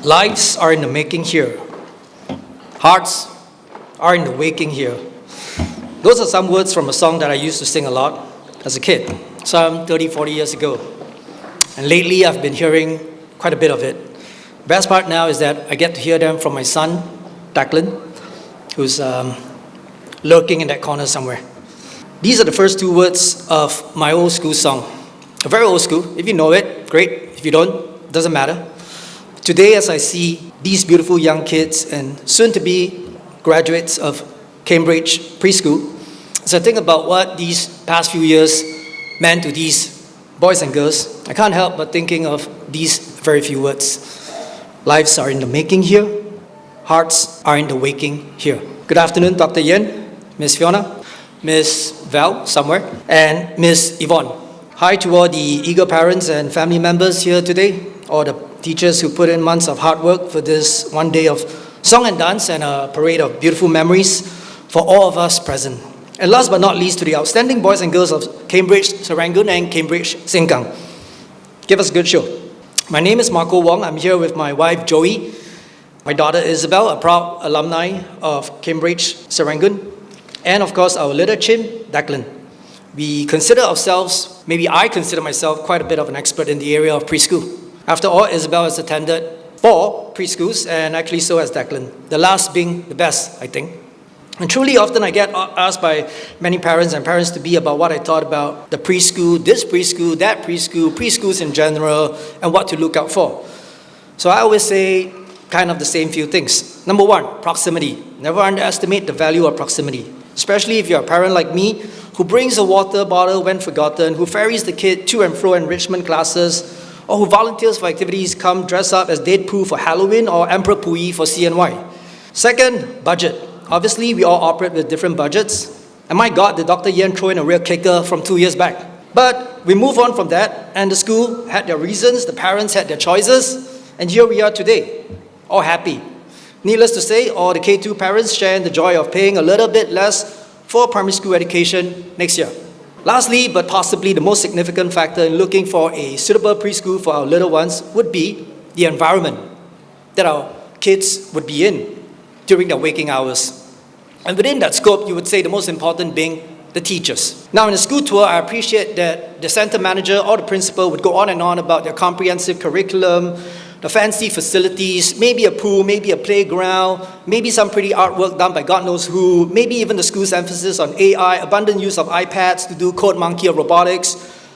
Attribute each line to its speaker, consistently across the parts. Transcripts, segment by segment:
Speaker 1: Lives are in the making here. Hearts are in the waking here. Those are some words from a song that I used to sing a lot as a kid, some 30, 40 years ago. And lately I've been hearing quite a bit of it. Best part now is that I get to hear them from my son, Declan, who's lurking in that corner somewhere. These are the first two words of my old school song. A very old school. If you know it, great. If you don't, doesn't matter. Today, as I see these beautiful young kids and soon-to-be graduates of Cambridge preschool, as I think about what these past few years meant to these boys and girls, I can't help but thinking of these very few words. Lives are in the making here. Hearts are in the waking here. Good afternoon, Dr. Yen, Miss Fiona, Miss Val somewhere, and Miss Yvonne. Hi to all the eager parents and family members here today, all the teachers who put in months of hard work for this one day of song and dance and a parade of beautiful memories for all of us present. And last but not least, to the outstanding boys and girls of Cambridge Serangoon and Cambridge Sengkang. Give us a good show. My name is Marco Wong. I'm here with my wife, Jollyne, my daughter, Isabelle, a proud alumni of Cambridge Serangoon, and of course, our little chim, Declan. We consider ourselves, maybe I consider myself, quite a bit of an expert in the area of preschool. After all, Isabelle has attended 4 preschools, and actually so has Declan, the last being the best, I think. And truly often I get asked by many parents and parents-to-be about what I thought about the preschool, this preschool, that preschool, preschools in general, and what to look out for. So I always say kind of the same few things. Number 1, proximity. Never underestimate the value of proximity, especially if you're a parent like me who brings a water bottle when forgotten, who ferries the kid to and fro enrichment classes, or who volunteers for activities come dress up as Deadpool for Halloween or Emperor Pui for CNY. Second, budget. Obviously, we all operate with different budgets. And my God, did Dr. Yen throw in a real kicker from 2 years back. But we move on from that, and the school had their reasons, the parents had their choices, and here we are today, all happy. Needless to say, all the K2 parents share in the joy of paying a little bit less for primary school education next year. Lastly, but possibly the most significant factor in looking for a suitable preschool for our little ones would be the environment that our kids would be in during their waking hours. And within that scope, you would say the most important being the teachers. Now, in a school tour, I appreciate that the center manager or the principal would go on and on about their comprehensive curriculum, the fancy facilities, maybe a pool, maybe a playground, maybe some pretty artwork done by God knows who, maybe even the school's emphasis on AI, abundant use of iPads to do code monkey or robotics.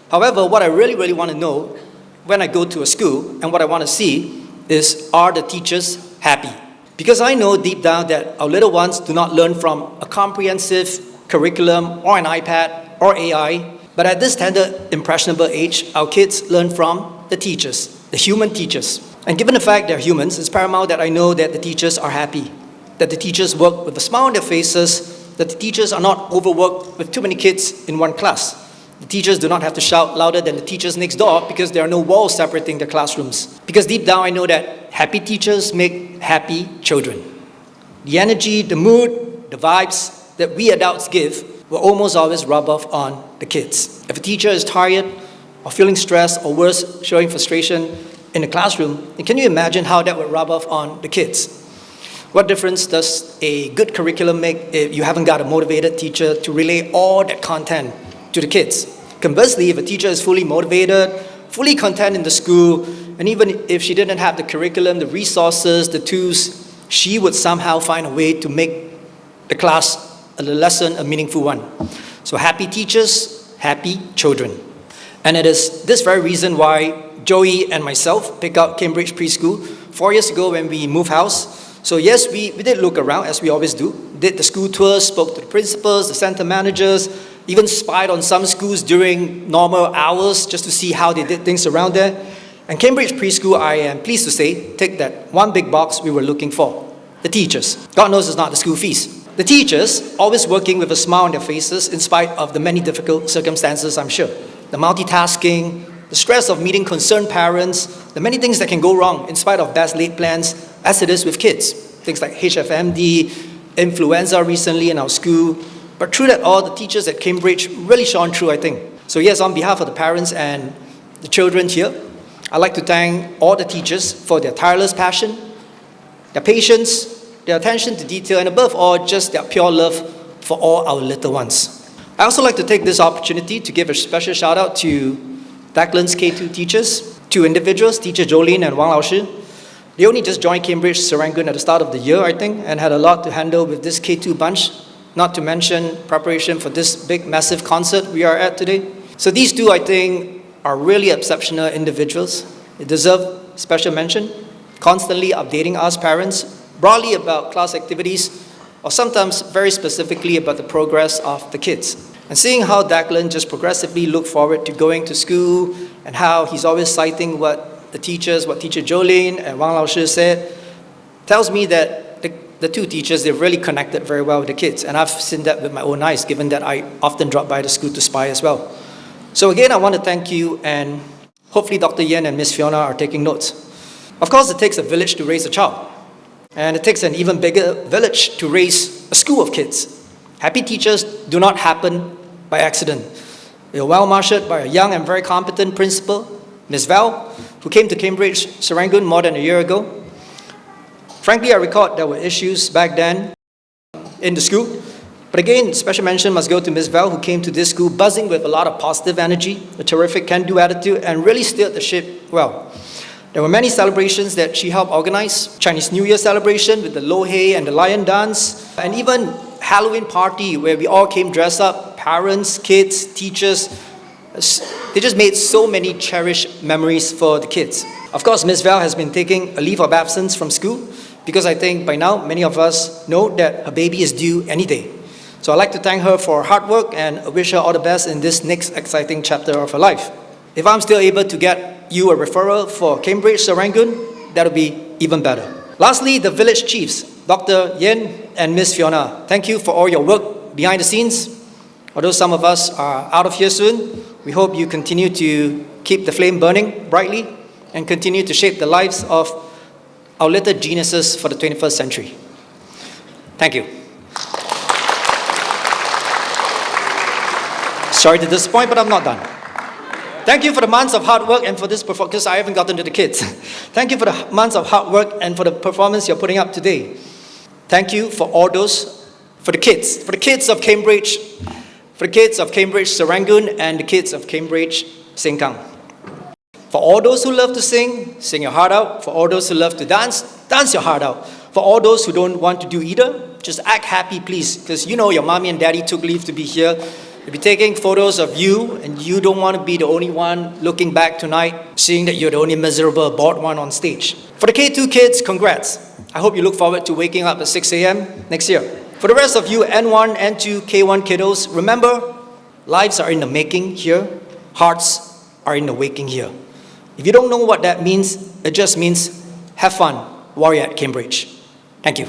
Speaker 1: However, what I really want to know when I go to a school and what I want to see is, are the teachers happy? Because I know deep down that our little ones do not learn from a comprehensive curriculum or an iPad or AI, but at this tender, impressionable age, our kids learn from the teachers, the human teachers. And given the fact they're humans, it's paramount that I know that the teachers are happy, that the teachers work with a smile on their faces, that the teachers are not overworked with too many kids in one class. The teachers do not have to shout louder than the teachers next door because there are no walls separating their classrooms. Because deep down I know that happy teachers make happy children. The energy, the mood, the vibes that we adults give will almost always rub off on the kids. If a teacher is tired or feeling stressed or worse, showing frustration in the classroom, then can you imagine how that would rub off on the kids? What difference does a good curriculum make if you haven't got a motivated teacher to relay all that content to the kids? Conversely, if a teacher is fully motivated, fully content in the school, and even if she didn't have the curriculum, the resources, the tools, she would somehow find a way to make the class, the lesson, a meaningful one. So happy teachers, happy children. And it is this very reason why Joey and myself picked out Cambridge Preschool 4 years ago when we moved house. So yes, we did look around, as we always do, did the school tours, spoke to the principals, the center managers, even spied on some schools during normal hours just to see how they did things around there. And Cambridge Preschool, I am pleased to say, ticked that one big box we were looking for, the teachers. God knows it's not the school fees. The teachers, always working with a smile on their faces in spite of the many difficult circumstances, I'm sure. The multitasking, the stress of meeting concerned parents, the many things that can go wrong in spite of best laid plans, as it is with kids. Things like HFMD, influenza recently in our school. But through that all, the teachers at Cambridge really shone through, I think. So yes, on behalf of the parents and the children here, I'd like to thank all the teachers for their tireless passion, their patience, their attention to detail, and above all, just their pure love for all our little ones. I also like to take this opportunity to give a special shout out to Declan's K2 teachers, two individuals, teacher Jollyne and Wang Laoshi. They only just joined Cambridge Serangoon at the start of the year, I think, and had a lot to handle with this K2 bunch, not to mention preparation for this big, massive concert we are at today. So these two, I think, are really exceptional individuals. They deserve special mention, constantly updating us parents, broadly about class activities, or sometimes very specifically about the progress of the kids. And seeing how Declan just progressively looked forward to going to school and how he's always citing what teacher Jollyne and Wang Laoshi said, tells me that the two teachers, they've really connected very well with the kids. And I've seen that with my own eyes, given that I often drop by the school to spy as well. So again, I want to thank you, and hopefully Dr. Yen and Miss Fiona are taking notes. Of course, it takes a village to raise a child. And it takes an even bigger village to raise a school of kids. Happy teachers do not happen by accident. They were well marshaled by a young and very competent principal, Miss Val, who came to Cambridge Serangoon more than a year ago. Frankly, I recall there were issues back then in the school. But again, special mention must go to Miss Val, who came to this school buzzing with a lot of positive energy, a terrific can-do attitude, and really steered the ship well. There were many celebrations that she helped organize. Chinese New Year celebration with the Lo Hei and the Lion Dance, and even Halloween party where we all came dressed up, parents, kids, teachers. They just made so many cherished memories for the kids. Of course, Miss Val has been taking a leave of absence from school because I think by now many of us know that her baby is due any day. So I'd like to thank her for her hard work and wish her all the best in this next exciting chapter of her life. If I'm still able to get you a referral for Cambridge Serangoon, that'll be even better. Lastly, the village chiefs, Dr. Yen and Miss Fiona, thank you for all your work behind the scenes. Although some of us are out of here soon, we hope you continue to keep the flame burning brightly and continue to shape the lives of our little geniuses for the 21st century. Thank you. Sorry to disappoint, but I'm not done. Thank you for the months of hard work and for this performance, because I haven't gotten to the kids. Thank you for the months of hard work and for the performance you're putting up today. Thank you for all those, for the kids of Cambridge, for the kids of Cambridge Serangoon and the kids of Cambridge Sengkang. For all those who love to sing, sing your heart out. For all those who love to dance, dance your heart out. For all those who don't want to do either, just act happy, please, because you know your mommy and daddy took leave to be here. We'll be taking photos of you, and you don't want to be the only one looking back tonight, seeing that you're the only miserable, bored one on stage. For the K2 kids, congrats. I hope you look forward to waking up at 6 a.m. next year. For the rest of you N1, N2, K1 kiddos, remember, lives are in the making here, hearts are in the waking here. If you don't know what that means, it just means have fun while you're at Cambridge. Thank you.